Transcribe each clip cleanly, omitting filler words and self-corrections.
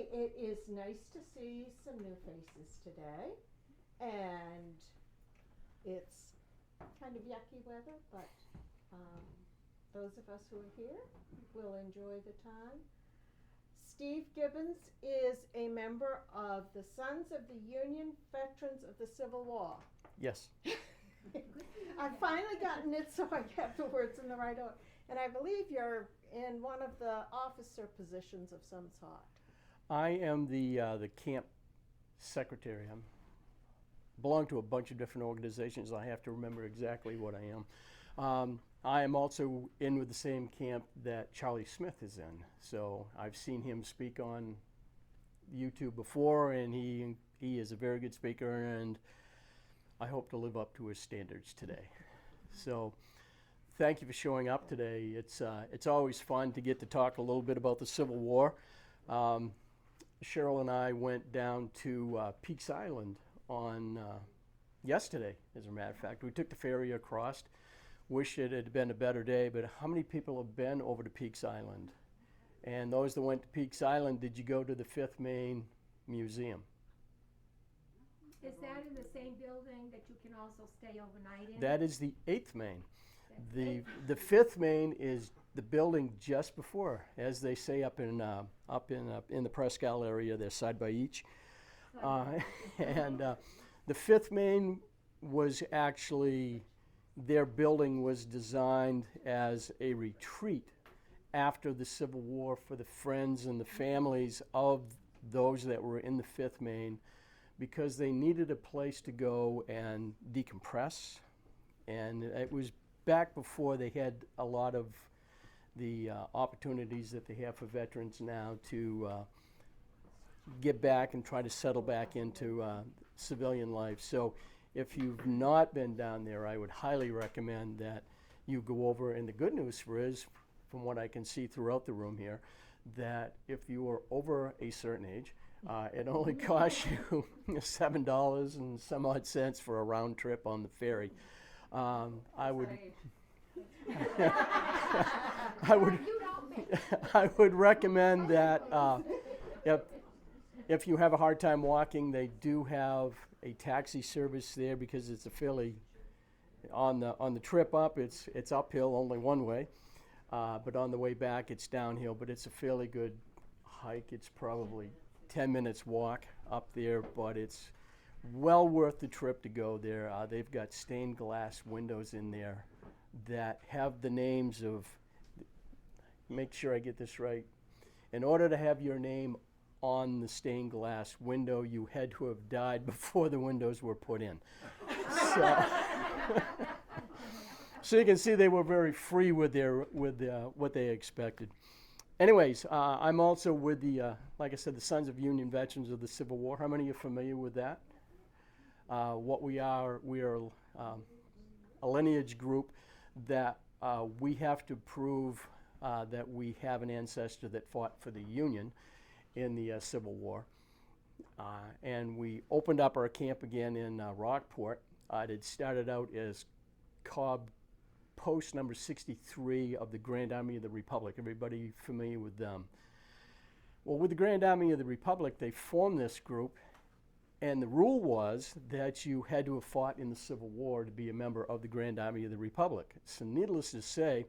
say it is nice to see some new faces today, and it's kind of yucky weather, but those of us who are here will enjoy the time. Steve Gibbons is a member of the Sons of the Union Veterans of the Civil War. Yes. I've finally gotten it so I get the words in the right order. And I believe you're in one of the officer positions of some sort. I am the camp secretary. I belong to a bunch of different organizations. I have to remember exactly what I am. I am also in with the same camp that Charlie Smith is in. So I've seen him speak on YouTube before, and he is a very good speaker, and I hope to live up to his standards today. So thank you for showing up today. It's always fun to get to talk a little bit about the Civil War. Cheryl and I went down to Peaks Island on yesterday, as a matter of fact. We took the ferry across. Wish it had been a better day, but how many people have been over to Peaks Island? And those that went to Peaks Island, did you go to the 5th Main Museum? Is that in the same building that you can also stay overnight in? That is the 8th Main. The 5th Main is the building just before, as they say up in the Prescal area. They're side by each, and the 5th Main was actually, their building was designed as a retreat after the Civil War for the friends and the families of those that were in the 5th Main, because they needed a place to go and decompress. And it was back before they had a lot of the opportunities that they have for veterans now to get back and try to settle back into civilian life. So if you've not been down there, I would highly recommend that you go over. And the good news is, from what I can see throughout the room here, that if you are over a certain age, it only costs you $7 and some odd cents for a round trip on the ferry. I would recommend that if you have a hard time walking, they do have a taxi service there, because it's a fairly, on the trip up, it's uphill only one way, but on the way back it's downhill. But it's a fairly good hike. It's probably 10 minutes walk up there, but it's well worth the trip to go there. They've got stained glass windows in there that have the names of, make sure I get this right, in order to have your name on the stained glass window, you had to have died before the windows were put in. So you can see they were very free with what they expected. Anyways, I'm also with the, like I said, the Sons of Union Veterans of the Civil War. How many are familiar with that? What we are a lineage group that we have to prove that we have an ancestor that fought for the Union in the Civil War. And we opened up our camp again in Rockport. It had started out as Cobb Post number 63 of the Grand Army of the Republic. Everybody familiar with them? Well, with the Grand Army of the Republic, they formed this group, and the rule was that you had to have fought in the Civil War to be a member of the Grand Army of the Republic. So needless to say,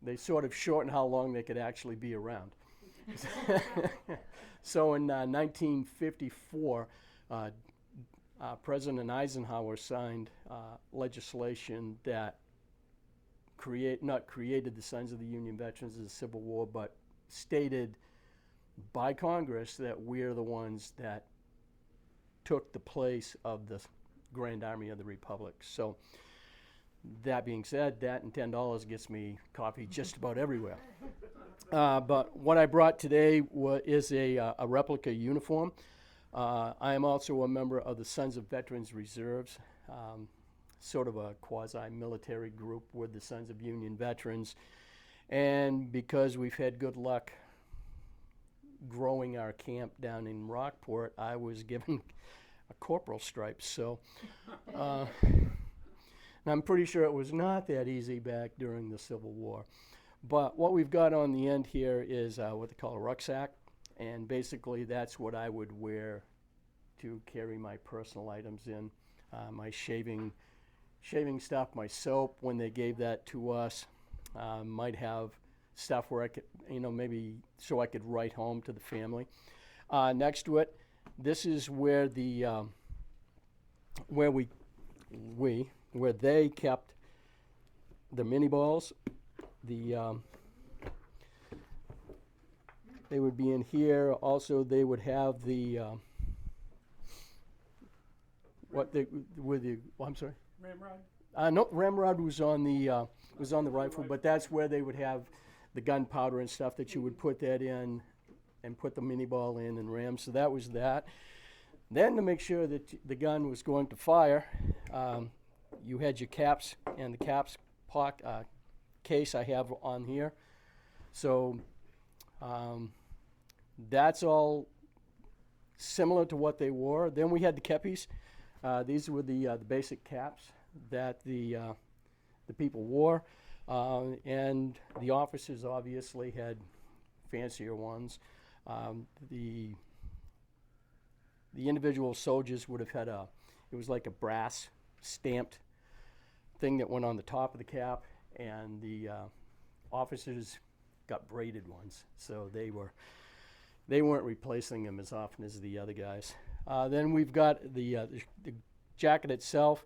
they sort of shortened how long they could actually be around. So in 1954, President Eisenhower signed legislation that not created the Sons of the Union Veterans of the Civil War, but stated by Congress that we're the ones that took the place of the Grand Army of the Republic. So that being said, that and $10 gets me coffee just about everywhere. But what I brought today is a replica uniform. I am also a member of the Sons of Veterans Reserves, sort of a quasi-military group with the Sons of Union Veterans. And because we've had good luck growing our camp down in Rockport, I was given a corporal stripe. So I'm pretty sure it was not that easy back during the Civil War. But what we've got on the end here is what they call a rucksack. And basically that's what I would wear to carry my personal items in, my shaving stuff, my soap when they gave that to us. Might have stuff where I could, maybe so I could write home to the family. Next to it, this is where the where they kept the mini balls. They would be in here. Also, they would have the I'm sorry. Ramrod? No, ramrod was on the rifle, but that's where they would have the gunpowder and stuff that you would put that in and put the mini ball in and ram. So that was that. Then to make sure that the gun was going to fire, you had your caps, and the caps case I have on here. So that's all similar to what they wore. Then we had the kepis. These were the basic caps that the people wore, and the officers obviously had fancier ones. The individual soldiers would have had it was like a brass stamped thing that went on the top of the cap, and the officers got braided ones, so they weren't replacing them as often as the other guys. Then we've got the jacket itself.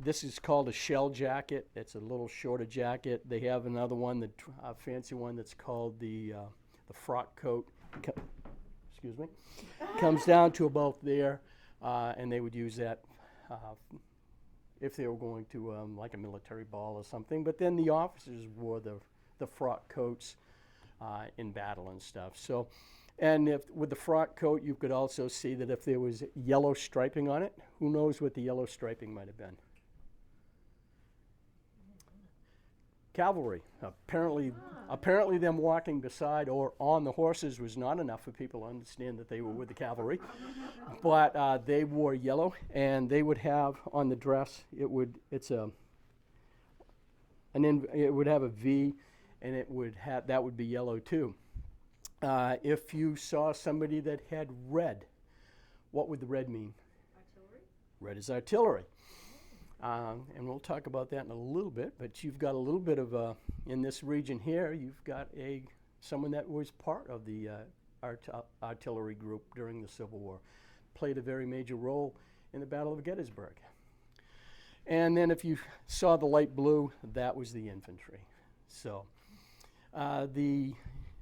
This is called a shell jacket. It's a little shorter jacket. They have another one, a fancy one that's called the frock coat. Excuse me. Comes down to about there, and they would use that if they were going to like a military ball or something. But then the officers wore the frock coats in battle and stuff. So, and with the frock coat, you could also see that if there was yellow striping on it, who knows what the yellow striping might have been. Cavalry. Apparently them walking beside or on the horses was not enough for people to understand that they were with the cavalry. But they wore yellow, and they would have on the dress, it would have a V, and that would be yellow too. If you saw somebody that had red, what would the red mean? Artillery? Red is artillery. And we'll talk about that in a little bit, but you've got a little bit of, in this region here, you've got someone that was part of the artillery group during the Civil War, played a very major role in the Battle of Gettysburg. And then if you saw the light blue, that was the infantry. So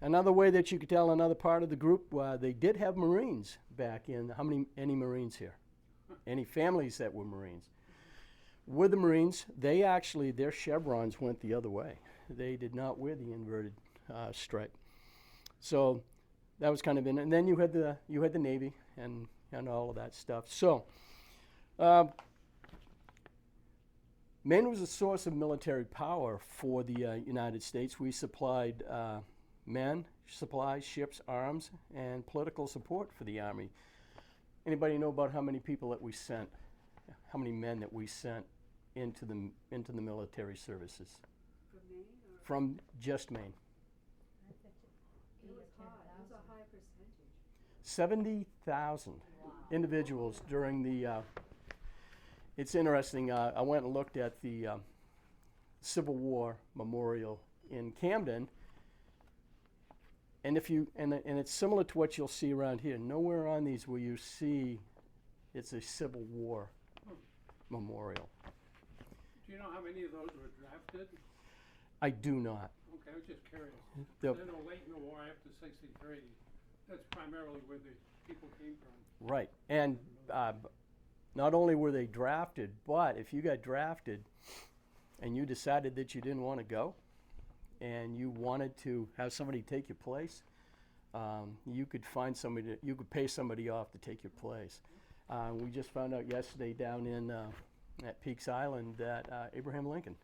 another way that you could tell another part of the group, they did have Marines back in. Any Marines here? Any families that were Marines? With the Marines, their chevrons went the other way. They did not wear the inverted stripe. So that was kind of and then you had the Navy and all of that stuff. So Maine was a source of military power for the United States. We supplied men, supplies, ships, arms, and political support for the Army. Anybody know about how many people that we sent? How many men that we sent into the military services? From Maine or? From just Maine. It was high, it was a high percentage. 70,000 individuals during the, it's interesting, I went and looked at the Civil War Memorial in Camden, and it's similar to what you'll see around here. Nowhere on these will you see it's a Civil War memorial. Do you know how many of those were drafted? I do not. Okay, I was just curious. I know late in the war after '63, that's primarily where the people came from. Right, and not only were they drafted, but if you got drafted and you decided that you didn't want to go and you wanted to have somebody take your place, you could you could pay somebody off to take your place. We just found out yesterday down in at Peaks Island that Abraham Lincoln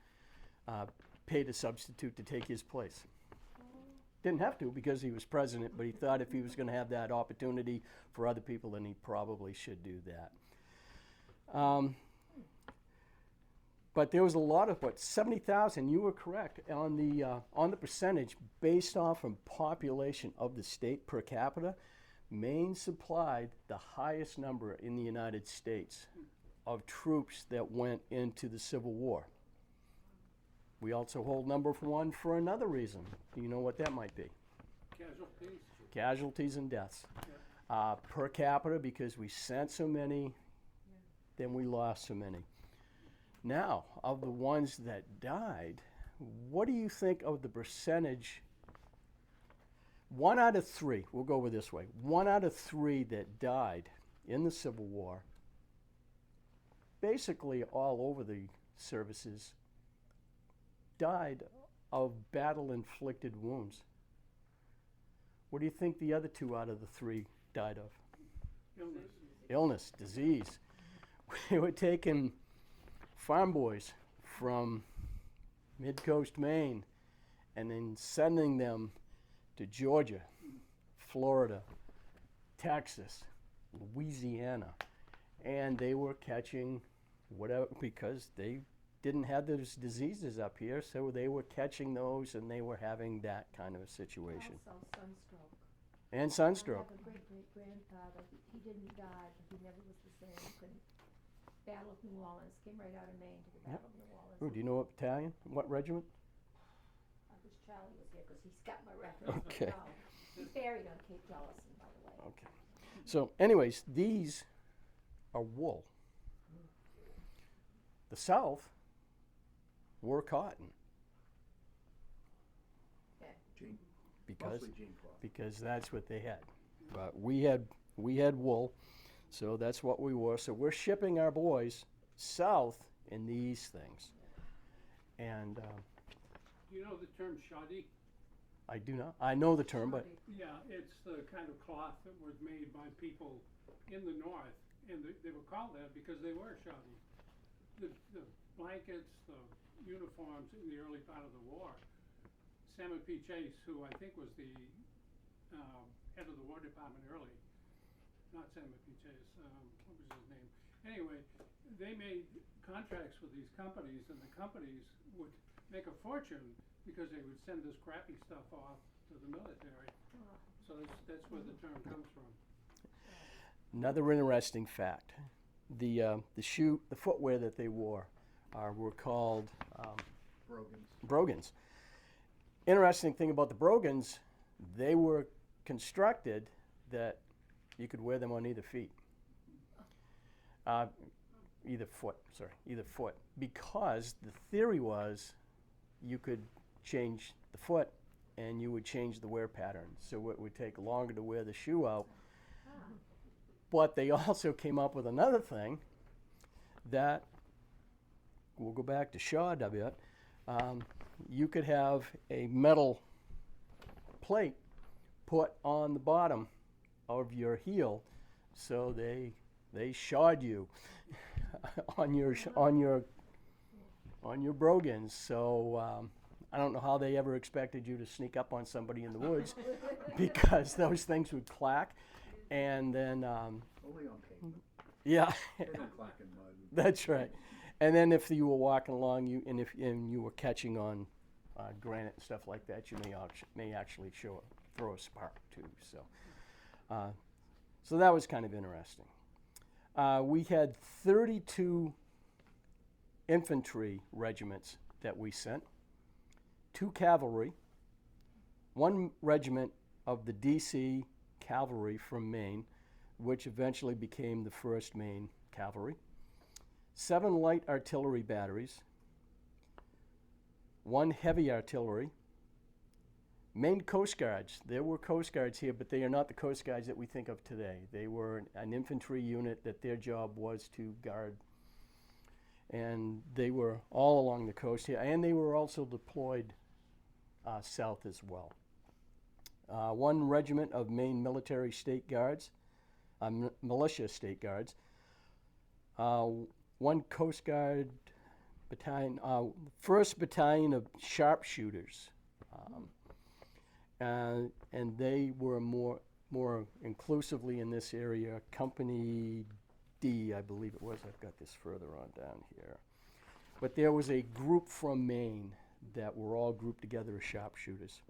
paid a substitute to take his place. Didn't have to because he was president, but he thought if he was going to have that opportunity for other people, then he probably should do that. But there was a lot of, 70,000, you were correct, on the percentage based off of population of the state per capita. Maine supplied the highest number in the United States of troops that went into the Civil War. We also hold number one for another reason. Do you know what that might be? Casualties? Casualties and deaths. Yeah. Per capita, because we sent so many, then we lost so many. Now, of the ones that died, what do you think of the percentage? 1 out of 3, we'll go over this way. 1 out of 3 that died in the Civil War, basically all over the services, died of battle-inflicted wounds. What do you think the other 2 out of the 3 died of? Illness. Illness, disease. We were taking farm boys from mid-coast Maine and then sending them to Georgia, Florida, Texas, Louisiana, and they were catching whatever, because they didn't have those diseases up here, so they were catching those and they were having that kind of a situation. Also sunstroke. And I sunstroke. have a great-great-grandfather, he didn't die, but he never was the same. He couldn't. Battle of New Orleans, came right out of Maine to the Yep. Battle of New Orleans. Oh, do you know what battalion? What regiment? I wish Charlie was here, because he's got my records. Okay. No, he's buried on Cape Jolison, by the way. Okay. So anyways, these are wool. The South wore cotton Jean, because mostly jean cloth. because that's what they had. But we had wool, so that's what we wore. So we're shipping our boys south in these things. And Do you know the term shoddy? I do not. I know the term, but Yeah, it's the kind of cloth that was made by people in the north, and they were called that because they were shoddy. The blankets, the uniforms in the early part of the war, Salmon P. Chase, who I think was the head of the War Department early, not Salmon P. Chase, what was his name? Anyway, they made contracts with these companies, and the companies would make a fortune because they would send this crappy stuff off to the military. So that's where the term comes from. another interesting fact: the footwear that they wore were called Brogans. brogans. Interesting thing about the brogans, they were constructed that you could wear them on either feet. Either foot. Because the theory was you could change the foot and you would change the wear pattern. So it would take longer to wear the shoe out. But they also came up with another thing that, we'll go back to Shaw a bit, you could have a metal plate put on the bottom of your heel, so they shod you on your brogans. So I don't know how they ever expected you to sneak up on somebody in the woods, because those things would clack, and then Only on pavement. yeah, They don't clack in mud. that's right. And then if you were walking along, and you were catching on granite and stuff like that, you may actually throw a spark too. So that was kind of interesting. We had 32 infantry regiments that we sent, 2 cavalry, 1 regiment of the DC Cavalry from Maine, which eventually became the 1st Maine Cavalry, 7 light artillery batteries, 1 heavy artillery, Maine Coast Guards. There were Coast Guards here, but they are not the Coast Guards that we think of today. They were an infantry unit that their job was to guard. And they were all along the coast here, and they were also deployed south as well. 1 regiment of Maine Military State Guards, militia state guards, 1 Coast Guard battalion, 1st Battalion of Sharpshooters, and they were more inclusively in this area. Company D, I believe it was. I've got this further on down here. But there was a group from Maine that were all grouped together as sharpshooters.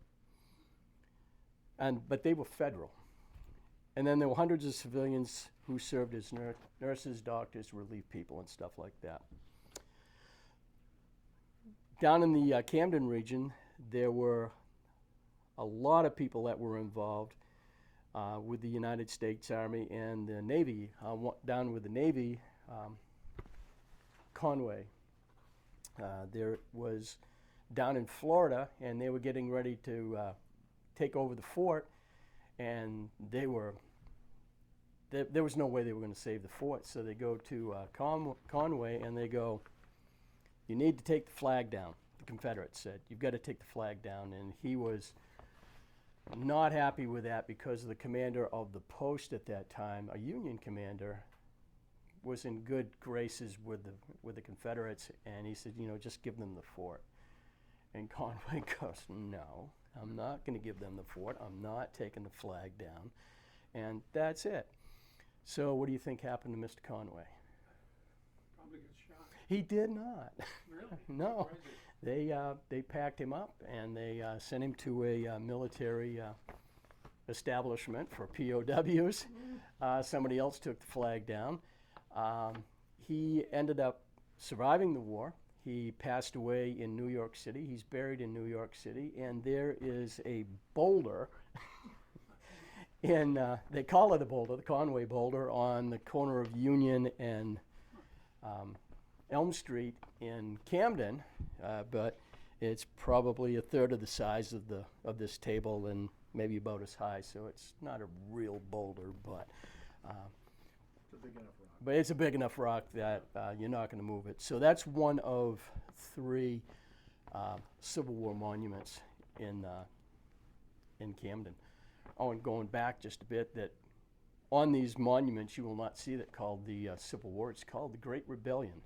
But they were federal. And then there were hundreds of civilians who served as nurses, doctors, relief people, and stuff like that. Down in the Camden region, there were a lot of people that were involved with the United States Army and the Navy. Down with the Navy, Conway. There was down in Florida, and they were getting ready to take over the fort, and there was no way they were going to save the fort. So they go to Conway, and they go, "You need to take the flag down." The Confederates said, "You've got to take the flag down," and he was not happy with that because the commander of the post at that time, a Union commander, was in good graces with the Confederates, and he said, "Just give them the fort." And Conway goes, "No, I'm not going to give them the fort. I'm not taking the flag down." And that's it. So what do you think happened to Mr. Conway? Probably got shot. He did not. Really? No. Crazy. They packed him up, and they sent him to a military establishment for POWs. Somebody else took the flag down. He ended up surviving the war. He passed away in New York City. He's buried in New York City, and there is a boulder they call it a boulder, the Conway boulder, on the corner of Union and Elm Street in Camden, but it's probably a third of the size of this table and maybe about as high, so it's not a real boulder, but It's a big enough rock. but it's a big enough rock that you're not going to move it. So that's one of 3 Civil War monuments in Camden. Oh, and going back just a bit, that on these monuments you will not see that called the Civil War. It's called the Great Rebellion.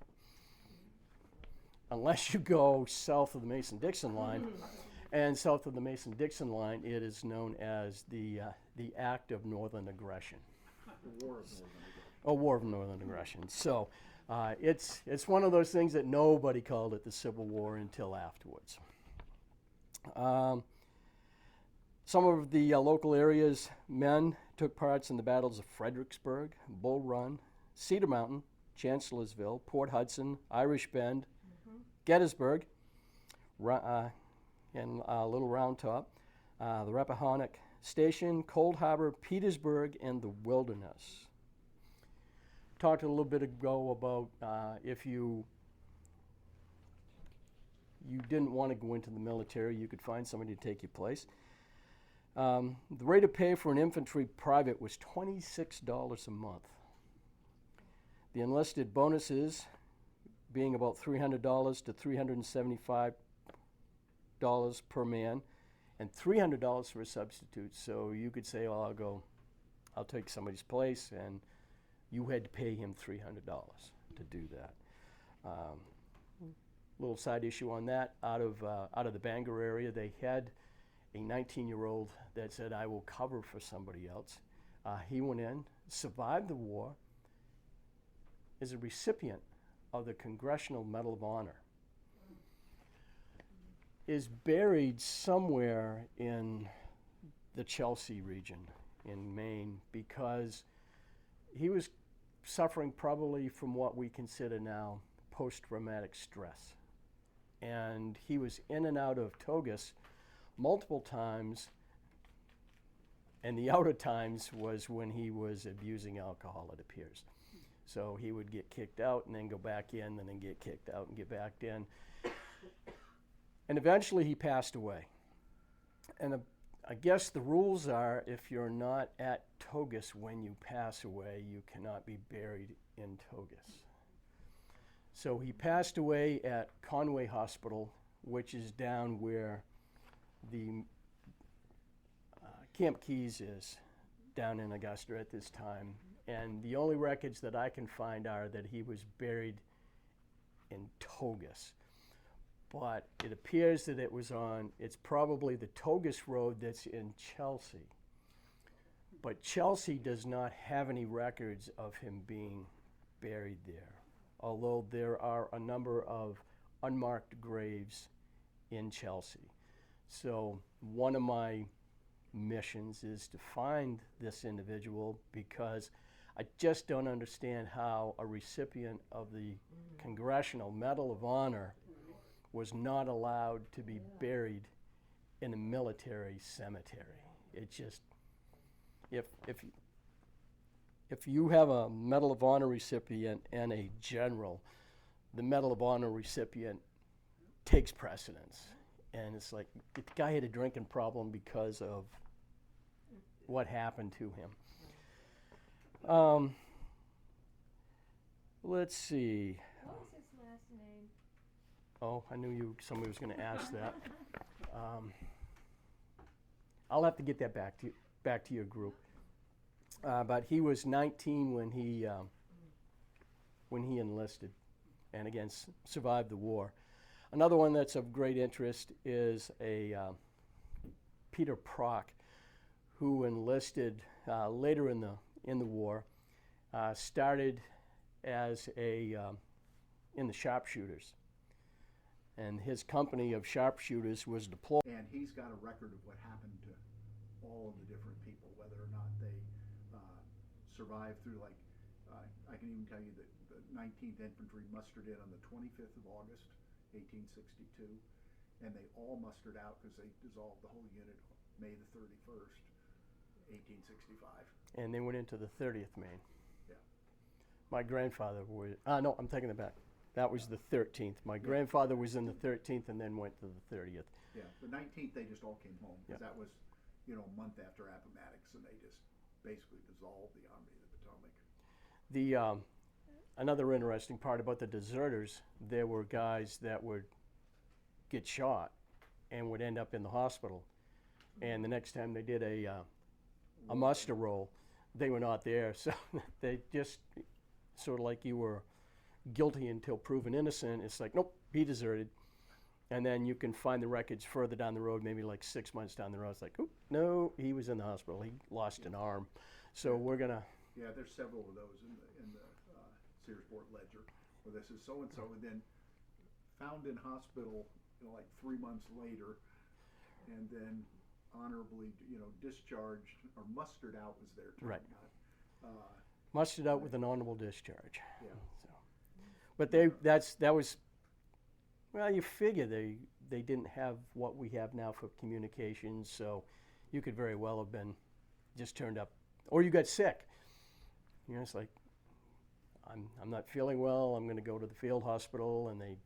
Unless you go south of the Mason-Dixon line, and south of the Mason-Dixon line, it is known as the Act of Northern Aggression. The War of Northern Aggression. A War of Northern Aggression. So it's one of those things that nobody called it the Civil War until afterwards. Some of the local area's men took parts in the battles of Fredericksburg, Bull Run, Cedar Mountain, Chancellorsville, Port Hudson, Irish Bend, Gettysburg, and Little Round Top, the Rappahannock Station, Cold Harbor, Petersburg, and the Wilderness. Talked a little bit ago about if you didn't want to go into the military, you could find somebody to take your place. The rate of pay for an infantry private was $26 a month. The enlisted bonuses being about $300 to $375 per man, and $300 for a substitute. So you could say, "Oh, I'll take somebody's place," and you had to pay him $300 to do that. Little side issue on that, out of the Bangor area, they had a 19-year-old that said, "I will cover for somebody else." He went in, survived the war, is a recipient of the Congressional Medal of Honor, is buried somewhere in the Chelsea region in Maine because he was suffering probably from what we consider now post-traumatic stress. And he was in and out of Togus multiple times, and the outer times was when he was abusing alcohol, it appears. So he would get kicked out and then go back in and then get kicked out and get back in. And eventually he passed away. And I guess the rules are, if you're not at Togus when you pass away, you cannot be buried in Togus. So he passed away at Conway Hospital, which is down where the Camp Keys is, down in Augusta at this time. And the only records that I can find are that he was buried in Togus. But it appears that it's probably the Togus Road that's in Chelsea. But Chelsea does not have any records of him being buried there. Although there are a number of unmarked graves in Chelsea. So one of my missions is to find this individual, because I just don't understand how a recipient of the Congressional Medal of Honor was not allowed to be buried in a military cemetery. It just, if you have a Medal of Honor recipient and a general, the Medal of Honor recipient takes precedence. And it's like, the guy had a drinking problem because of what happened to him. Let's see. What was his last name? Oh, I knew somebody was going to ask that. I'll have to get that back to your group. But he was 19 when he enlisted, and again survived the war. Another one that's of great interest is a Peter Prock, who enlisted later in the war. Started as in the sharpshooters, and his company of sharpshooters was deployed. And he's got a record of what happened to all of the different people, whether or not they survived through, like, I can even tell you that the 19th Infantry mustered in on the 25th of August, 1862, and they all mustered out because they dissolved the whole unit May the 31st, 1865. And they went into the 30th Maine. Yeah. My grandfather was, no, I'm taking it back. That was the 13th. My grandfather was in the 13th and then went to the 30th. Yeah, the 19th they just all came home, because Yeah. that was, a month after Appomattox, and they just basically dissolved the Army of the Potomac. The another interesting part about the deserters, there were guys that would get shot and would end up in the hospital, and the next time they did a muster roll, they were not there. So they just sort of like you were guilty until proven innocent. It's like, nope, he deserted. And then you can find the records further down the road, maybe like 6 months down the road. It's like, oh, no, he was in the hospital. He lost an arm. So we're going to... Yeah, there's several of those in the Searsport ledger, where this is so-and-so, and then found in hospital, like 3 months later, and then honorably, discharged, or mustered out was their term. Right. Not, mustered out with an honorable discharge. yeah. So. But that was, well, you figure they didn't have what we have now for communications, so you could very well have been just turned up, or you got sick. It's like, I'm not feeling well, I'm going to go to the field hospital, and they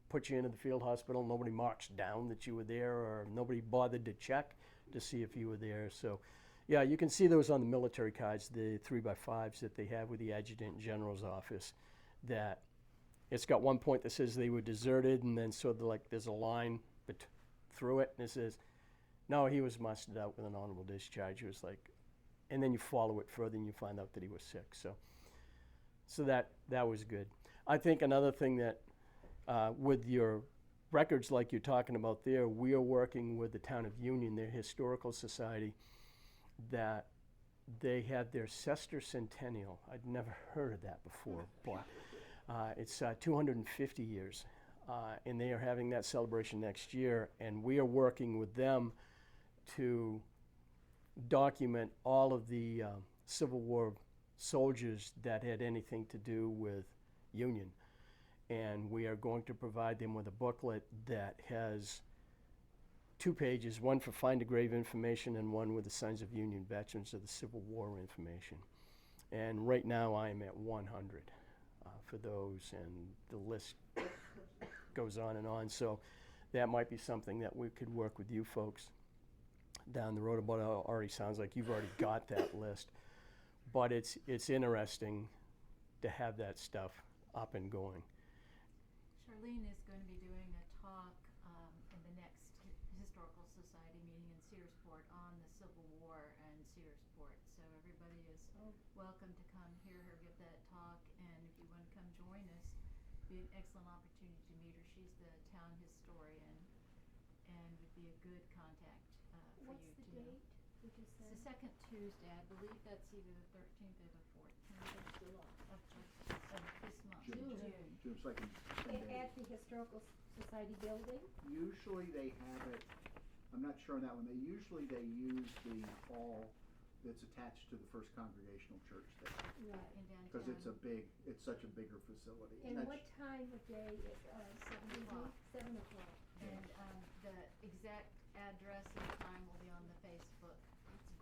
put you into the field hospital. Nobody marks down that you were there, or nobody bothered to check to see if you were there. So, yeah, you can see those on the military cards, the 3x5s that they have with the Adjutant General's office, that it's got one point that says they were deserted, and then sort of like there's a line through it, and it says, no, he was mustered out with an honorable discharge. It was like, and then you follow it further and you find out that he was sick. So that was good. I think another thing that with your records like you're talking about there, we are working with the town of Union, their historical society, that they had their sesquicentennial. I'd never heard of that before, but it's 250 years, and they are having that celebration next year, and we are working with them to document all of the Civil War soldiers that had anything to do with Union. And we are going to provide them with a booklet that has 2 pages, one for Find a Grave information and one with the Sons of Union Veterans of the Civil War information. And right now I am at 100 for those, and the list goes on and on. So that might be something that we could work with you folks down the road about. It already sounds like you've already got that list. But it's interesting to have that stuff up and going. Charlene is going to be doing a talk in the next Historical Society meeting in Searsport on the Civil War and Searsport. So everybody is welcome to come hear her give that talk. And if you want to come join us, it'd be an excellent opportunity to meet her. She's the town historian and would be a good contact for What's you the to know. date? did you It's say? the second Tuesday, I believe that's either the 13th or the 14th of this month. June. June second. At the Historical Society building? Usually they have it, I'm not sure on that one, usually they use the hall that's attached to the First Congregational Church there. Right. In downtown. Because it's such a bigger facility. And that's- what time of day, 7 o'clock. 7 o'clock. And the exact address and time will be on the Facebook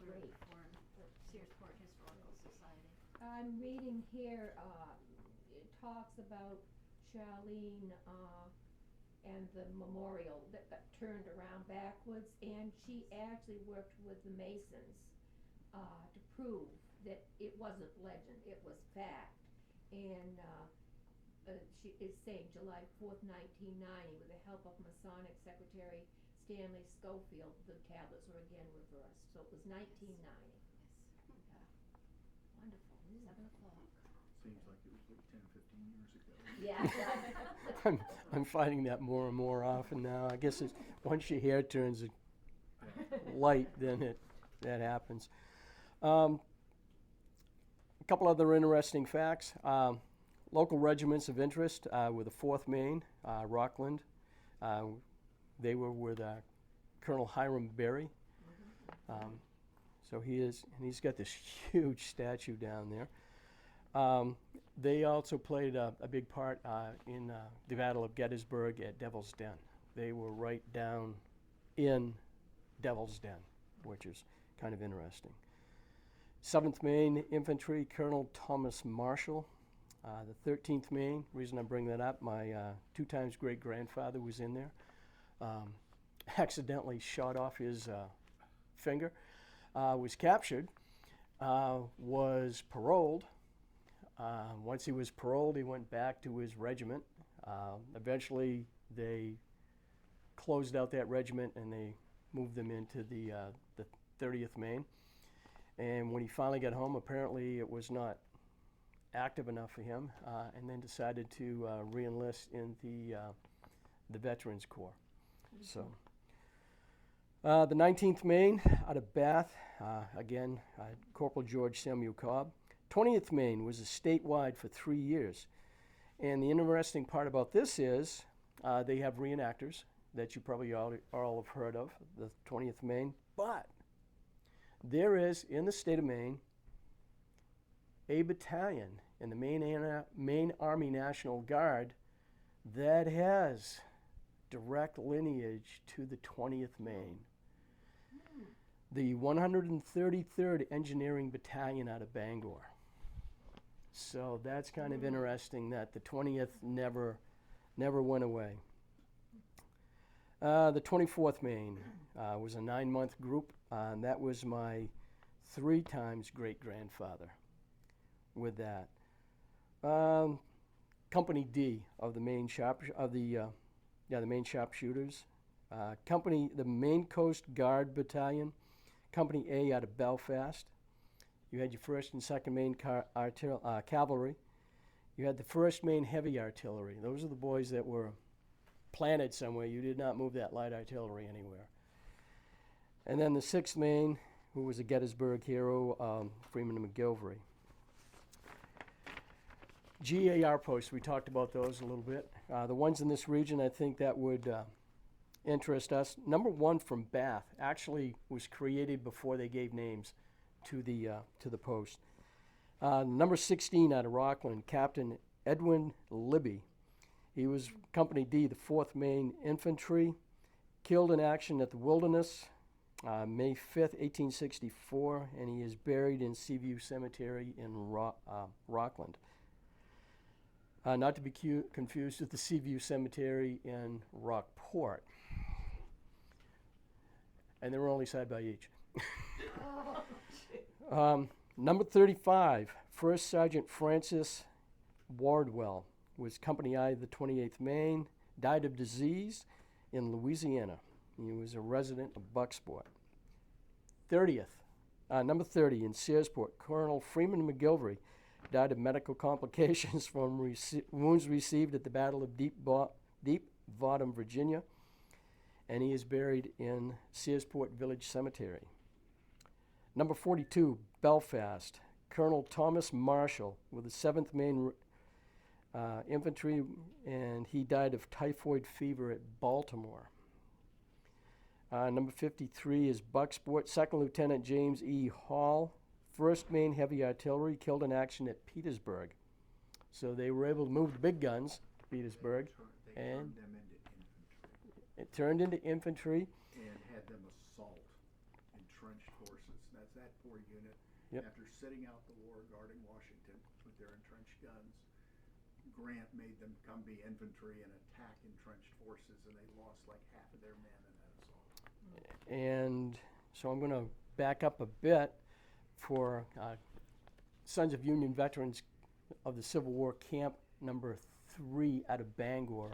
group Great. for the Searsport Historical Society. I'm reading here, it talks about Charlene, and the memorial that got turned around backwards, and she actually worked with the Masons, to prove that it wasn't legend, it was fact. And, she is saying July 4th, 1990, with the help of Masonic Secretary Stanley Schofield, the tablets were again reversed, so it was 1990. Yes. Wonderful, 7 o'clock. Seems like it was like 10, 15 years ago. Yeah. I'm finding that more and more often now. I guess it's, once your hair turns light, then that happens. A couple other interesting facts. Local regiments of interest were the 4th Maine, Rockland. They were with Colonel Hiram Berry. So he's got this huge statue down there. They also played a big part in the Battle of Gettysburg at Devil's Den. They were right down in Devil's Den, which is kind of interesting. 7th Maine Infantry, Colonel Thomas Marshall. The 13th Maine, reason I bring that up, my 2 times great-grandfather was in there. Accidentally shot off his finger, was captured, was paroled. Once he was paroled, he went back to his regiment. Eventually, they closed out that regiment and they moved them into the 30th Maine. And when he finally got home, apparently it was not active enough for him, and then decided to re-enlist in the Veterans Corps. So, the 19th Maine out of Bath, again, Corporal George Samuel Cobb. 20th Maine was a statewide for 3 years. And the interesting part about this is they have reenactors that you probably all have heard of, the 20th Maine. But there is, in the state of Maine, a battalion in the Maine Army National Guard that has direct lineage to the 20th Maine. The 133rd Engineering Battalion out of Bangor. So that's kind of interesting that the 20th never went away. The 24th Maine was a 9-month group, and that was my 3 times great-grandfather with that. Company D of the Maine the Maine Sharpshooters. The Maine Coast Guard Battalion, Company A out of Belfast. You had your 1st and 2nd Maine Cavalry. You had the 1st Maine Heavy Artillery. Those are the boys that were planted somewhere. You did not move that light artillery anywhere. And then the 6th Maine, who was a Gettysburg hero, Freeman McGilvery. GAR posts, we talked about those a little bit. The ones in this region, I think that would interest us. Number 1 from Bath actually was created before they gave names to the post. Number 16 out of Rockland, Captain Edwin Libby. He was Company D, the 4th Maine Infantry, killed in action at the Wilderness, May 5th, 1864, and he is buried in Seaview Cemetery in Rockland. Not to be confused with the Seaview Cemetery in Rockport. And they were only side by each. Number 35, 1st Sergeant Francis Wardwell, was Company I, the 28th Maine, died of disease in Louisiana. He was a resident of Bucksport. Number 30, in Searsport, Colonel Freeman McGilvery died of medical complications from wounds received at the Battle of Deep Bottom, Virginia, and he is buried in Searsport Village Cemetery. Number 42, Belfast, Colonel Thomas Marshall with the 7th Maine Infantry, and he died of typhoid fever at Baltimore. Number 53 is Bucksport, 2nd Lieutenant James E. Hall, 1st Maine Heavy Artillery, killed in action at Petersburg. So they were able to move the big guns to Petersburg, They and turned them into infantry it turned into infantry. and had them assault entrenched forces. That's that poor unit. Yep. After sitting out the war guarding Washington with their entrenched guns, Grant made them come be infantry and attack entrenched forces, and they lost like half of their men in that assault. And so I'm going to back up a bit for Sons of Union Veterans of the Civil War Camp number 3 out of Bangor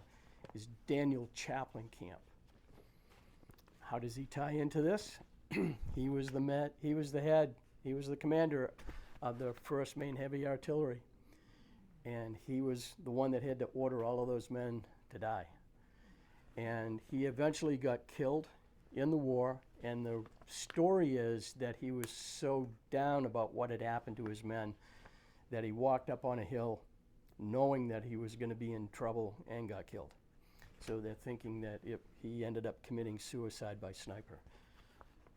is Daniel Chaplin Camp. How does he tie into this? He was the head, he was the commander of the 1st Maine Heavy Artillery. And he was the one that had to order all of those men to die. And he eventually got killed in the war, and the story is that he was so down about what had happened to his men that he walked up on a hill knowing that he was going to be in trouble and got killed. So they're thinking that he ended up committing suicide by sniper.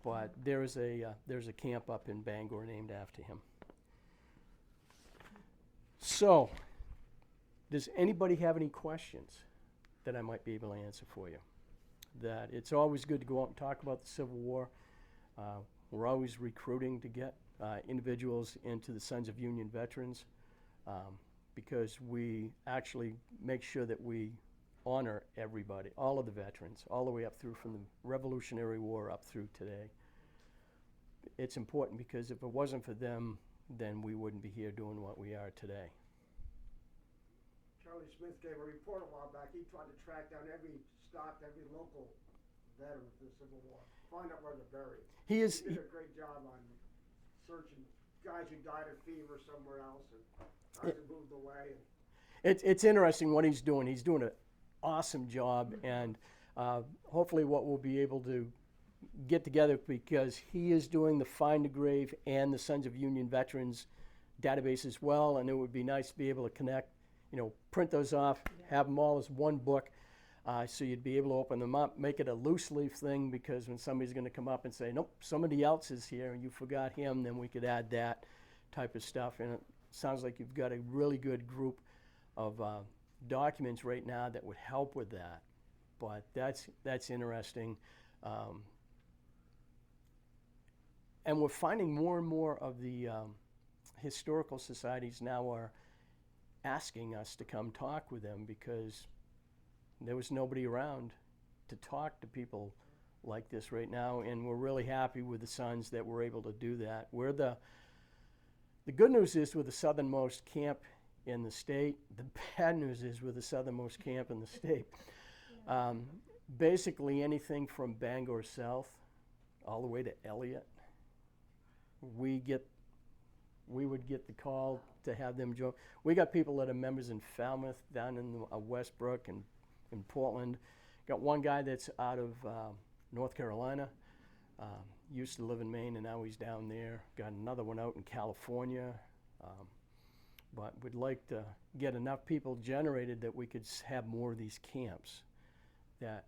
But there's a camp up in Bangor named after him. So, does anybody have any questions that I might be able to answer for you? That it's always good to go out and talk about the Civil War. We're always recruiting to get individuals into the Sons of Union Veterans because we actually make sure that we honor everybody, all of the veterans, all the way up through from the Revolutionary War up through today. It's important because if it wasn't for them, then we wouldn't be here doing what we are today. Charlie Smith gave a report a while back. He tried to track down every local veteran of the Civil War, find out where they're buried. He did a great job on searching guys who died of fever somewhere else and guys who moved away. It's interesting what he's doing. He's doing an awesome job, and hopefully what we'll be able to get together, because he is doing the Find a Grave and the Sons of Union Veterans database as well, and it would be nice to be able to connect, print those off, have them all as one book, so you'd be able to open them up, make it a loose leaf thing, because when somebody's going to come up and say, nope, somebody else is here and you forgot him, then we could add that type of stuff. And it sounds like you've got a really good group of documents right now that would help with that. But that's interesting. And we're finding more and more of the historical societies now are asking us to come talk with them, because there was nobody around to talk to people like this right now, and we're really happy with the Sons that we're able to do that. We're the good news is we're the southernmost camp in the state. The bad news is we're the southernmost camp in the state. Basically anything from Bangor South all the way to Elliott, we would get the call to have them join. We got people that are members in Falmouth, down in Westbrook, and in Portland. Got one guy that's out of North Carolina, used to live in Maine, and now he's down there. Got another one out in California. But we'd like to get enough people generated that we could have more of these camps, that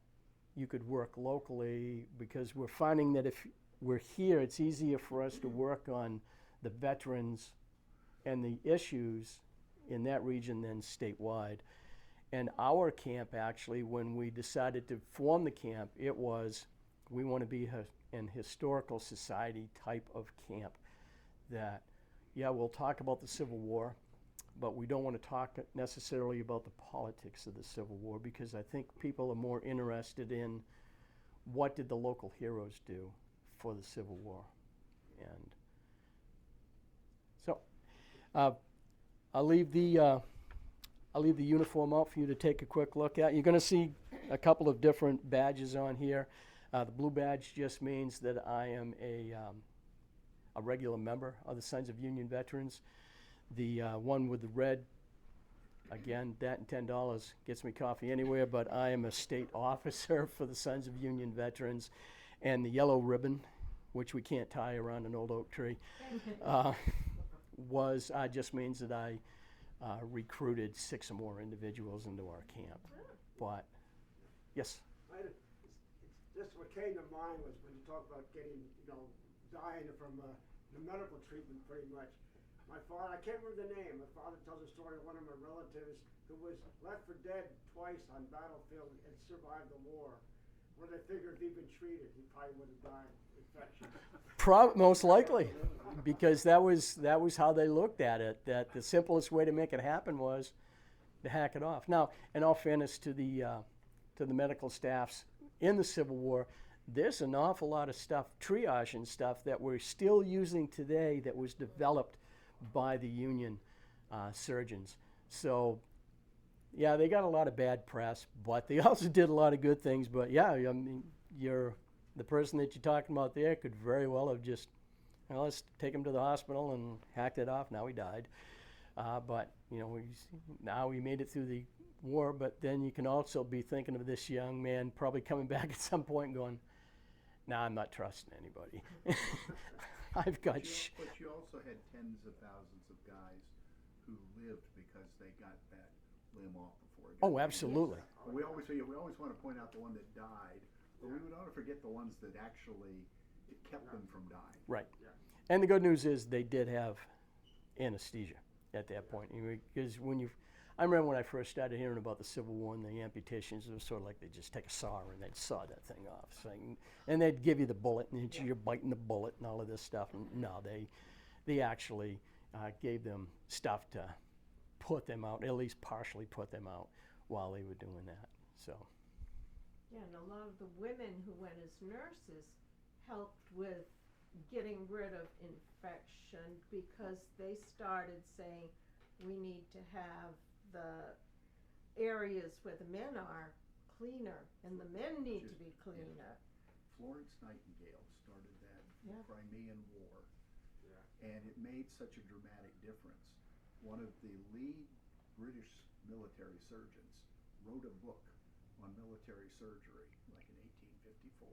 you could work locally, because we're finding that if we're here, it's easier for us to work on the veterans and the issues in that region than statewide. And our camp, actually, when we decided to form the camp, it was, we want to be an historical society type of camp. That, yeah, we'll talk about the Civil War, but we don't want to talk necessarily about the politics of the Civil War, because I think people are more interested in what did the local heroes do for the Civil War. And so I'll leave the uniform out for you to take a quick look at. You're going to see a couple of different badges on here. The blue badge just means that I am a regular member of the Sons of Union Veterans. The one with the red, again, that and $10 gets me coffee anywhere, but I am a state officer for the Sons of Union Veterans. And the yellow ribbon which we can't tie around an old oak tree, just means that I recruited 6 or more individuals into our camp. But, yes? It's just what came to mind was when you talk about getting, dying from the medical treatment pretty much. My father, I can't remember the name, my father tells a story of one of my relatives who was left for dead twice on battlefield and survived the war. When they figured if he'd been treated, he probably would have died of infection. Most likely, because that was how they looked at it, that the simplest way to make it happen was to hack it off. Now, in all fairness to the medical staffs in the Civil War, there's an awful lot of stuff, triage and stuff, that we're still using today that was developed by the Union surgeons. So, yeah, they got a lot of bad press, but they also did a lot of good things. But yeah, I mean, the person that you're talking about there could very well have just, let's take him to the hospital and hacked it off. Now he died. But, now he made it through the war. But then you can also be thinking of this young man probably coming back at some point and going, nah, I'm not trusting anybody. I've got But you also had tens of thousands of guys who lived because they got that limb off before it got Oh, absolutely. We always want to point out the one that died, but we would not forget the ones that actually it kept them from dying. Right. And the good news is they did have anesthesia at that point. Because I remember when I first started hearing about the Civil War and the amputations, it was sort of like they just take a saw and they'd saw that thing off. And they'd give you the bullet, and you're biting the bullet and all of this stuff. And no, they actually gave them stuff to put them out, at least partially put them out while they were doing that. So. Yeah, and a lot of the women who went as nurses helped with getting rid of infection because they started saying we need to have the areas where the men are cleaner and the men need to be cleaner. Florence Nightingale started that in the Crimean War, and it made such a dramatic difference. One of the lead British military surgeons wrote a book on military surgery, like in 1854,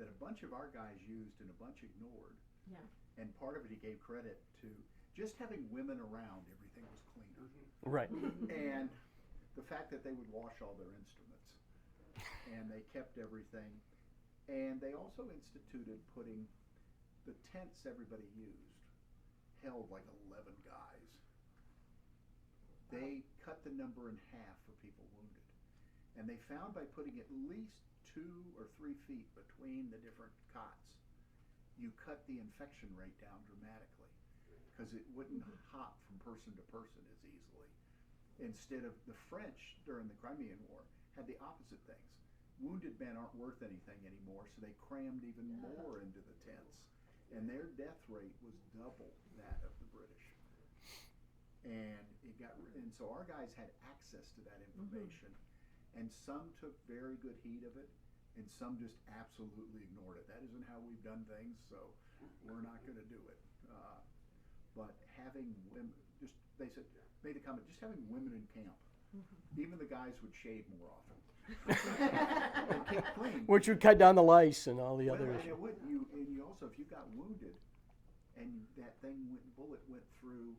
that a bunch of our guys used and a bunch ignored. Yeah. And part of it he gave credit to just having women around, everything was cleaner. Right. And the fact that they would wash all their instruments, and they kept everything. And they also instituted putting the tents everybody used held like 11 guys. They cut the number in half for people wounded. And they found by putting at least 2 or 3 feet between the different cots, you cut the infection rate down dramatically because it wouldn't hop from person to person as easily. Instead of the French during the Crimean War had the opposite things. Wounded men aren't worth anything anymore, so they crammed even more into the tents. And their death rate was double that of the British. And so our guys had access to that information, and some took very good heed of it, and some just absolutely ignored it. That isn't how we've done things, so we're not going to do it. But having women, they made the comment, just having women in camp, even the guys would shave more often. And keep clean. Which would cut down the lice and all the other And issues. it would, and you also, if you got wounded, and that bullet went through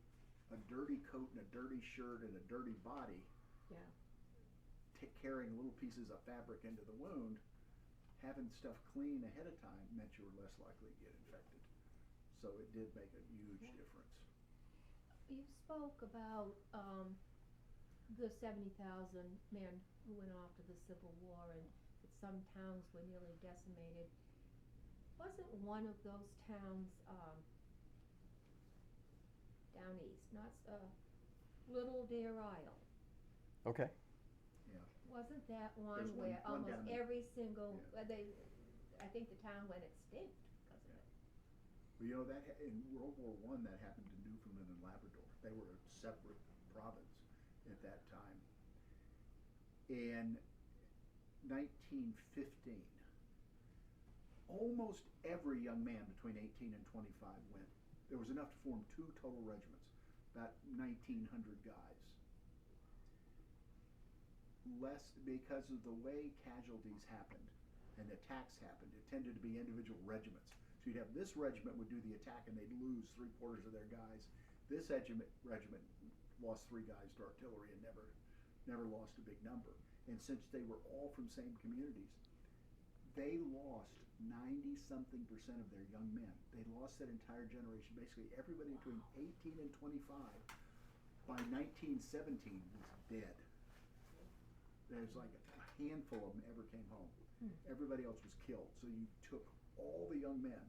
a dirty coat and a dirty shirt and a dirty body, carrying little pieces of fabric into the wound, having stuff clean ahead of time meant you were less likely to get infected. So it did make a huge difference. You spoke about the 70,000 men who went off to the Civil War and that some towns were nearly decimated. Wasn't one of those towns down east, not Little Dare Isle? Okay. Wasn't that one There's where one almost down every single, I think the town went extinct because of it. Well, in World War I, that happened to Newfoundland and Labrador. They were a separate province at that time. In 1915, almost every young man between 18 and 25 went. There was enough to form 2 total regiments, about 1,900 guys. Less because of the way casualties happened and attacks happened. It tended to be individual regiments. So you'd have this regiment would do the attack and they'd lose 3/4 of their guys. This regiment lost 3 guys to artillery and never lost a big number. And since they were all from same communities, they lost 90-something% of their young men. They lost that entire generation. Basically, everybody between 18 and 25 by 1917 was dead. There's like a handful of them ever came home. Everybody else was killed. So you took all the young men.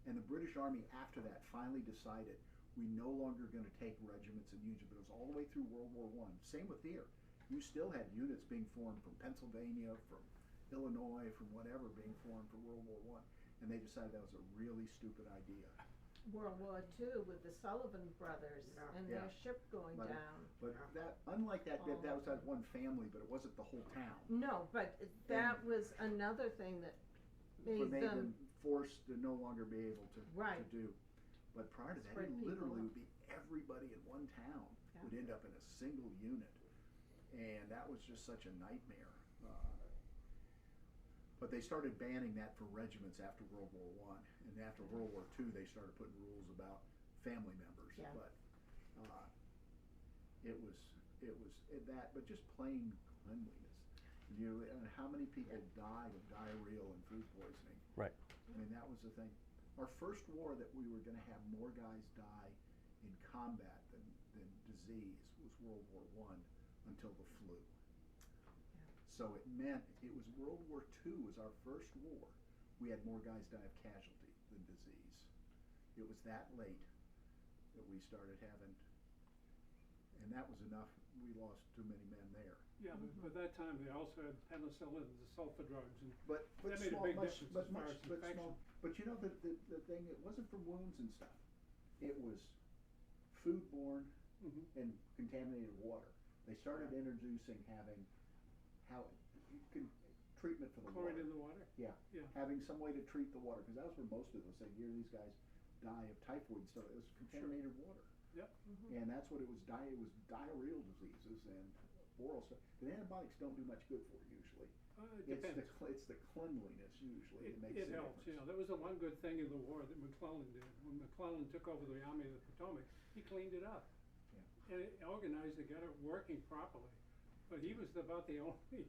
And the British Army after that finally decided we no longer going to take regiments and units. But it was all the way through World War I. Same with here. You still had units being formed from Pennsylvania, from Illinois, from whatever being formed for World War I. And they decided that was a really stupid idea. World War II with the Sullivan brothers and their ship going down. But that, unlike that, that was that one family, but it wasn't the whole town. No, but that was another thing that made them forced to no longer be able to do. But prior to that, Spread it people literally out. would be everybody in one town would end up in a single unit. And that was just such a nightmare. But they started banning that for regiments after World War I. And after World War II, they started putting rules about family members. Yeah. But it was that, but just plain cleanliness. And how many people died of diarrhea and food poisoning? Right. I mean, that was the thing. Our first war that we were going to have more guys die in combat than disease was World War I until the flu. So it meant it was World War II was our first war. We had more guys die of casualty than disease. It was that late that we started having, and that was enough. We lost too many men there. Yeah, but by that time they also had penicillin and the sulfa drugs, and But that made a big difference as far as infection. But you know the thing, it wasn't from wounds and stuff. It was foodborne and contaminated water. They started introducing treatment for the Chlorine water. in the water? Yeah. Having some way to treat the water, because that was where most of us say, here these guys die of typhoid and stuff. It was contaminated water. Yep. And that's what it was. It was diarrheal diseases and oral stuff. But antibiotics don't do much good for you usually. It depends. It's the cleanliness usually that makes It the helps, difference. That was the one good thing in the war that McClellan did. When McClellan took over the Army of the Potomac, he cleaned it up. And it organized it, got it working properly. But he was about the only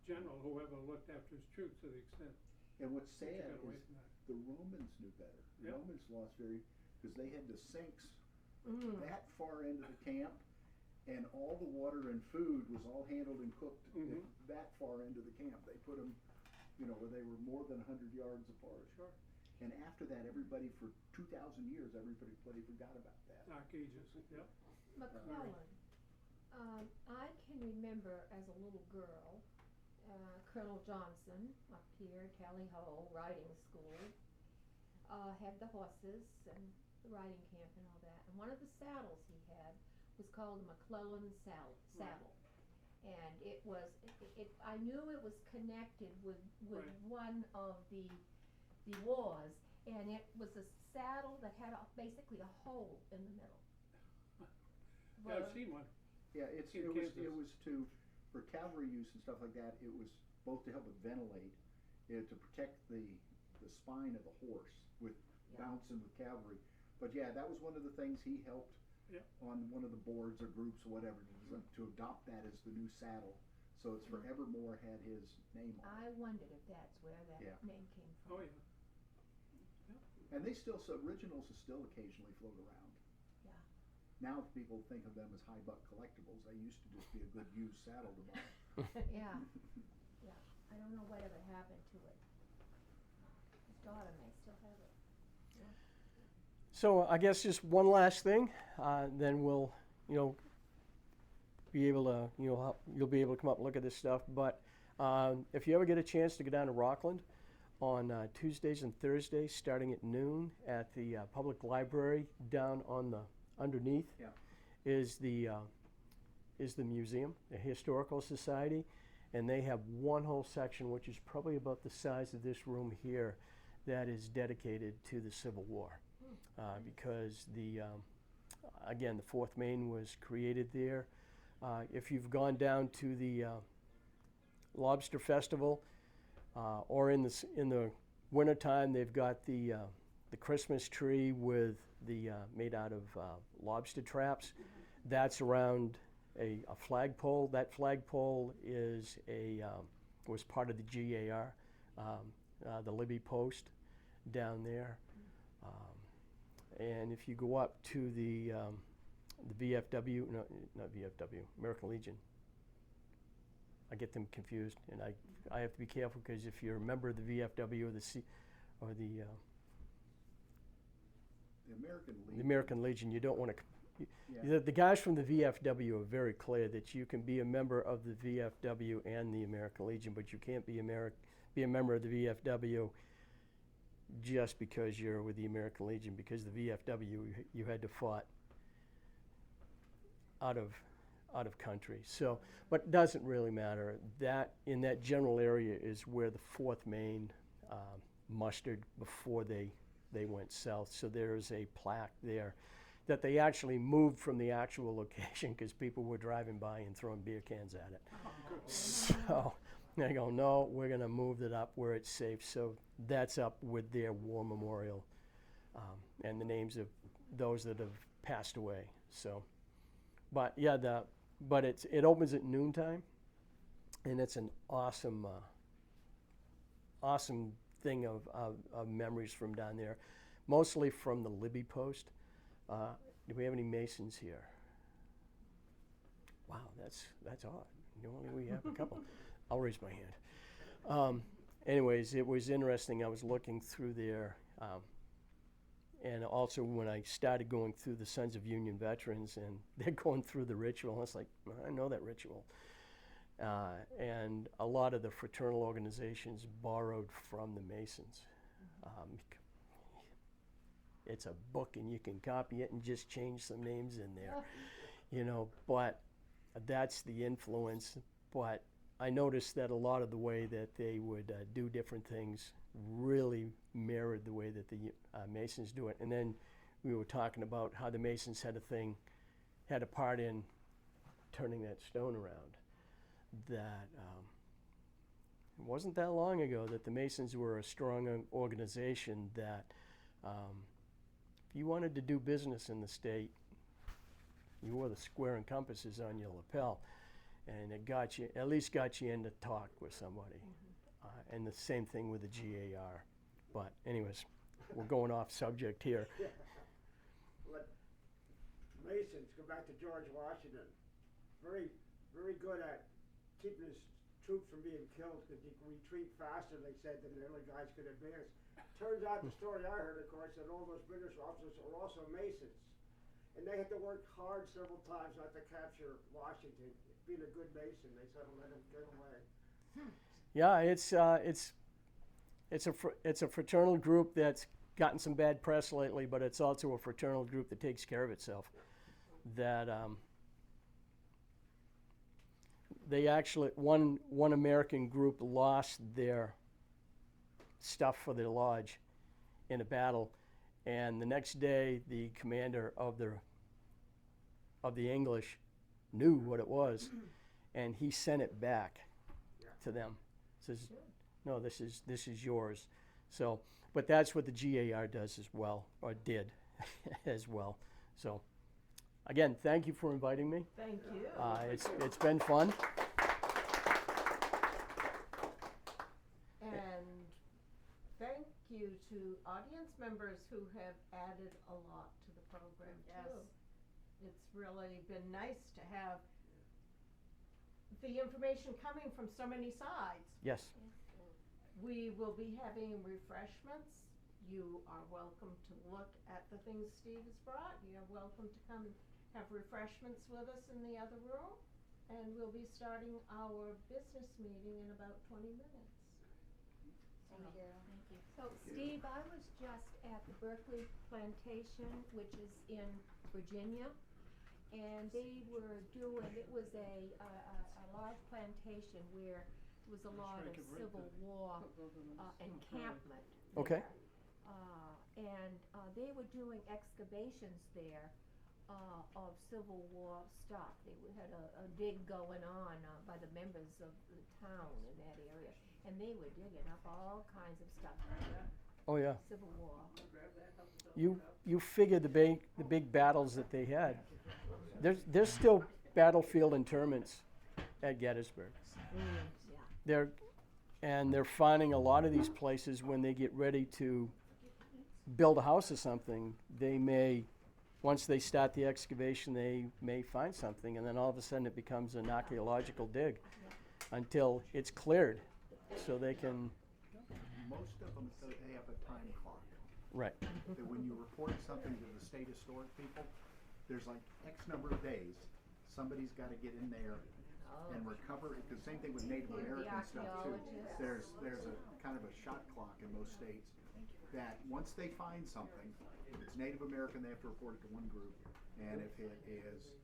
general who ever looked after his troops to the extent. And what's that you sad got away is from that. the Romans knew better. The Yep. Romans lost because they had the sinks that far into the camp, and all the water and food was all handled and cooked that far into the camp. They put them, where they were more than 100 yards apart. Sure. And after that, everybody for 2,000 years, everybody forgot about that. Dark Ages, yep. McClellan, I can remember as a little girl, Colonel Johnson up here at Tally Ho riding school, had the horses and the riding camp and all that. And one of the saddles he had was called a McClellan saddle. And it was, I knew it was connected with one of the wars, and it was a saddle that had basically a hole in the middle. Yeah, I've seen one. Yeah, it Kansas. was for cavalry use and stuff like that. It was both to help it ventilate, to protect the spine of the horse with bouncing with cavalry. But yeah, that was one of the things he helped on one of the boards or groups or whatever to adopt that as the new saddle. So it's forevermore had his name on it. I wondered if that's where that name came from. Oh, yeah. And they still, originals will still occasionally float around. Yeah. Now people think of them as high buck collectibles. They used to just be a good used saddle to buy. Yeah. I don't know whatever happened to it. His daughter may still have it. So I guess just one last thing, then we'll, be able to, you'll be able to come up and look at this stuff. But if you ever get a chance to go down to Rockland on Tuesdays and Thursdays, starting at noon at the public library, down on the underneath is the museum, the Historical Society, and they have one whole section, which is probably about the size of this room here, that is dedicated to the Civil War. Because again, the 4th Maine was created there. If you've gone down to the Lobster Festival or in the wintertime, they've got the Christmas tree with the made out of lobster traps. That's around a flagpole. That flagpole is was part of the GAR, the Libby Post down there. And if you go up to the VFW, no, not VFW, American Legion. I get them confused, and I have to be careful because if you're a member of the VFW or the American Legion, you don't want to. Yeah. The guys from the VFW are very clear that you can be a member of the VFW and the American Legion, but you can't be a member of the VFW just because you're with the American Legion, because the VFW you had to fight out of country. So, but it doesn't really matter. That in that general area is where the 4th Maine mustered before they went south. So there is a plaque there that they actually moved from the actual location because people were driving by and throwing beer cans at it. So they go, no, we're going to move it up where it's safe. So that's up with their war memorial and the names of those that have passed away. So, but yeah, it opens at noontime, and it's an awesome thing of memories from down there, mostly from the Libby Post. Do we have any Masons here? Wow, that's odd. Normally we have a couple. I'll raise my hand. Anyways, it was interesting. I was looking through there, and also when I started going through the Sons of Union Veterans, and they're going through the ritual, I was like, I know that ritual. And a lot of the fraternal organizations borrowed from the Masons. It's a book, and you can copy it and just change some names in there, but that's the influence. But I noticed that a lot of the way that they would do different things really mirrored the way that the Masons do it. And then we were talking about how the Masons had a part in turning that stone around. That it wasn't that long ago that the Masons were a strong organization that if you wanted to do business in the state, you wore the square and compasses on your lapel, and it at least got you in to talk with somebody. And the same thing with the GAR. But anyways, we're going off subject here. Yeah. Let Masons go back to George Washington. Very, very good at keeping his troops from being killed because he could retreat faster, they said, than the other guys could advance. Turns out the story I heard, of course, that all those British officers were also Masons. And they had to work hard several times not to capture Washington. Being a good Mason, they said, let him get away. Yeah, it's a fraternal group that's gotten some bad press lately, but it's also a fraternal group that takes care of itself. That they actually one American group lost their stuff for their lodge in a battle, and the next day the commander of the English knew what it was, and he sent it back to them. Says, no, this is yours. So, but that's what the GAR does as well, or did as well. So, again, thank you for inviting me. Thank you. It's been fun. And thank you to audience members who have added a lot to the program too. It's really been nice to have the information coming from so many sides. Yes. We will be having refreshments. You are welcome to look at the things Steve has brought. You're welcome to come have refreshments with us in the other room. And we'll be starting our business meeting in about 20 minutes. Thank you. Thank you. So Steve, I was just at the Berkeley Plantation, which is in Virginia, and they were doing, it was a large plantation where there was a lot of Civil War encampment. Okay. And they were doing excavations there of Civil War stuff. They had a dig going on by the members of the town in that area. and they were digging up all kinds of stuff, Oh yeah. Civil War. You figure the big battles that they had. There's still battlefield interments at Gettysburg. Yeah. They're finding a lot of these places when they get ready to build a house or something, they may, once they start the excavation, they may find something, and then all of a sudden it becomes an archaeological dig until it's cleared, so they can. Most of them, they have a time clock. Right. That when you report something to the state historic people, there's like X number of days, somebody's gotta get in there and recover it. The same thing with Native American stuff too. archaeologists. There's a kind of a shot clock in most states that once they find something, if it's Native American, they have to report it to one group, and if it is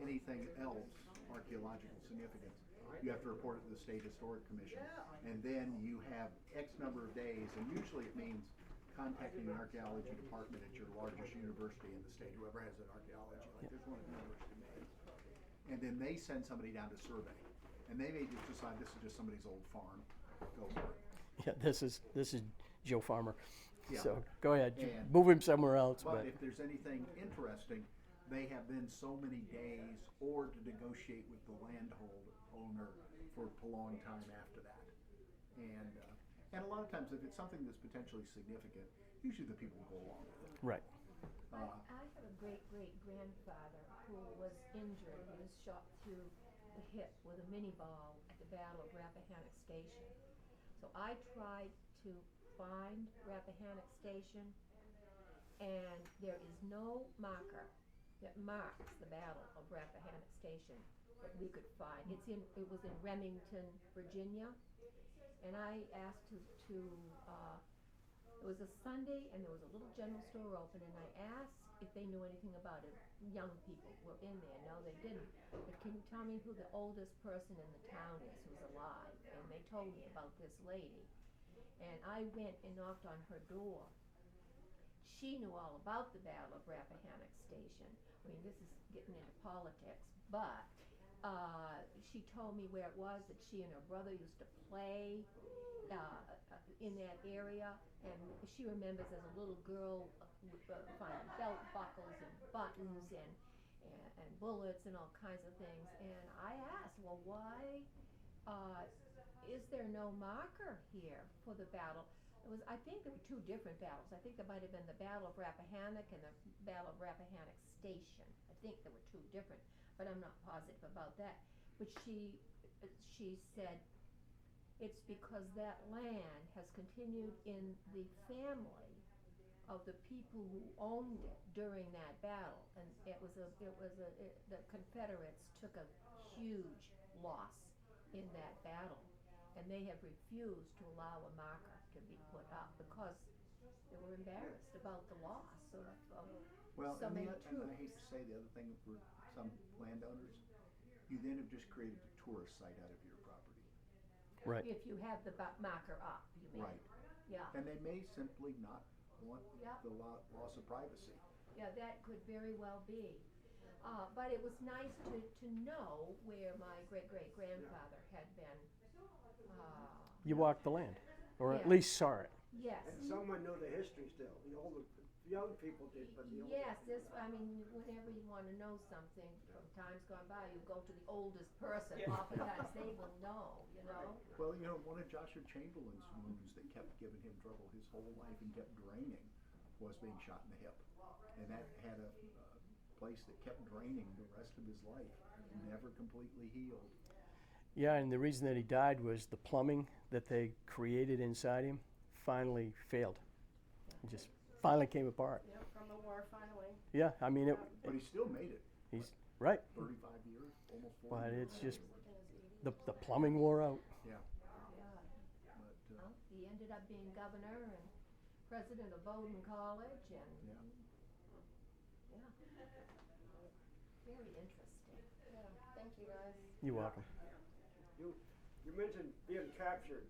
anything else archaeological significance, you have to report it to the State Historic Commission. And then you have X number of days, and usually it means contacting the archaeology department at your largest university in the state, whoever has an archaeology, like there's one at the University of Maine. And then they send somebody down to survey, and they may just decide this is just somebody's old farm, go for it. Yeah, this is Joe Farmer. Yeah. So go ahead, And- move him somewhere else. But if there's anything interesting, they have then so many days or to negotiate with the landowner for a long time after that. And a lot of times if it's something that's potentially significant, usually the people go along with it. Right. I have a great-great-grandfather who was injured. He was shot through the hip with a mini ball at the Battle of Rappahannock Station. So I tried to find Rappahannock Station, and there is no marker that marks the Battle of Rappahannock Station that we could find. It was in Remington, Virginia, and I asked it was a Sunday, and there was a little general store open, and I asked if they knew anything about it. Young people were in there. No, they didn't. But can you tell me who the oldest person in the town is who's alive? And they told me about this lady. And I went and knocked on her door. She knew all about the Battle of Rappahannock Station. I mean, this is getting into politics, but she told me where it was, that she and her brother used to play in that area, and she remembers as a little girl finding belt buckles and buttons and bullets and all kinds of things. And I asked, well, why is there no marker here for the battle? I think there were two different battles. I think there might have been the Battle of Rappahannock and the Battle of Rappahannock Station. I think there were two different, but I'm not positive about that. But she said it's because that land has continued in the family of the people who owned it during that battle, and the Confederates took a huge loss in that battle, and they have refused to allow a marker to be put up because they were embarrassed about the loss of Well, so and, many and I troops. hate to say the other thing for some landowners, you then have just created a tourist site out of your property. Right. If you have the marker up, you mean? Right. Yeah. And they may simply not want Yeah. the loss of privacy. Yeah, that could very well be. But it was nice to know where my great-great-grandfather had been. You walked the land, or at Yeah. least saw it. Yes. And someone knew the history still. The older, young people did, but the older. Yes, whenever you want to know something from times gone by, you go to the oldest person. Oftentimes they will know, you know? Well, one of Joshua Chamberlain's wounds that kept giving him trouble his whole life and kept draining was being shot in the hip. And that had a place that kept draining the rest of his life, never completely healed. Yeah, and the reason that he died was the plumbing that they created inside him finally failed. It just finally came apart. Yep, from the war finally. Yeah, I mean, But he still made it. he's right, 35 years, almost 40 but years. it's just the plumbing wore out. Yeah. Yeah. But, Well, he ended up being governor and president of Bowdoin College, and yeah. very interesting. Yeah, thank you guys. You're welcome. You mentioned being captured.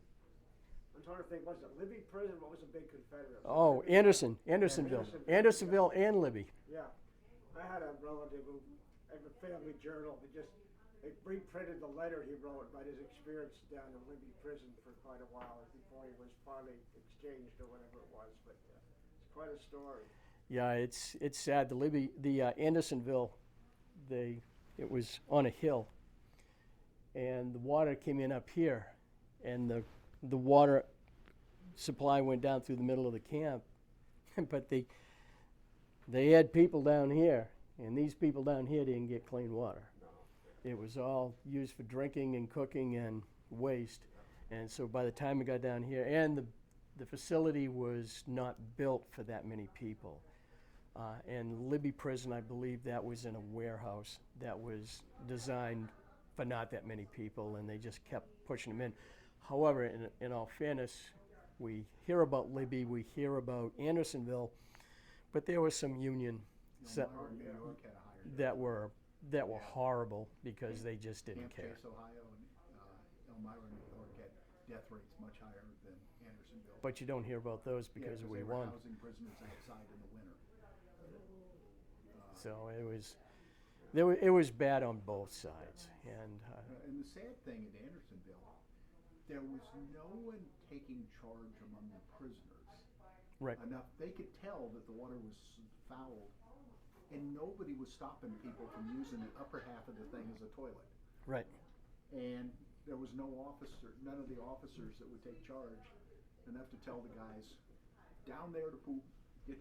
I'm trying to think, was it Libby prison? What was the big Confederate? Oh, Andersonville, Andersonville. and Libby. Yeah. I had a relative who had a family journal. He just They reprinted the letter he wrote about his experience down in Libby Prison for quite a while before he was finally exchanged or whatever it was. But it's quite a story. Yeah, it's sad. The Andersonville, it was on a hill, and the water came in up here, and the water supply went down through the middle of the camp, but they had people down here, and these people down here didn't get clean water. It was all used for drinking and cooking and waste, and so by the time it got down here, and the facility was not built for that many people. And Libby Prison, I believe that was in a warehouse that was designed for not that many people, and they just kept pushing them in. However, in all fairness, we hear about Libby, we hear about Andersonville, but there was some union Elmira in New York had a higher that were horrible because they just didn't Camp care. Chase, Ohio, and Elmira, New York had death rates much higher than Andersonville. But you don't hear about those because they we were won. housing prisoners outside in the winter. So it was bad on both sides, and And the sad thing at Andersonville, there was no one taking charge among the prisoners. right, Enough, they could tell that the water was foul, and nobody was stopping people from using the upper half of the thing as a toilet. right. And there was none of the officers that would take charge enough to tell the guys, down there to poop, get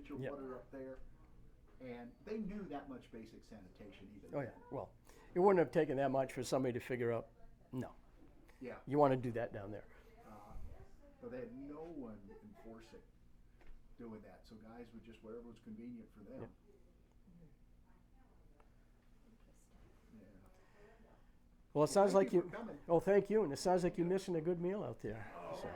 your Yep. water up there. And they knew that much basic sanitation even Oh then. yeah. Well, it wouldn't have taken that much for somebody to figure out. No, Yeah. you want to do that down there. So they had no one enforcing doing that. So guys would just whatever was convenient for them. Yep. Yeah. Well, it sounds Thank like you you. for coming. Oh, thank you. And it sounds like you're missing a good meal out there. So.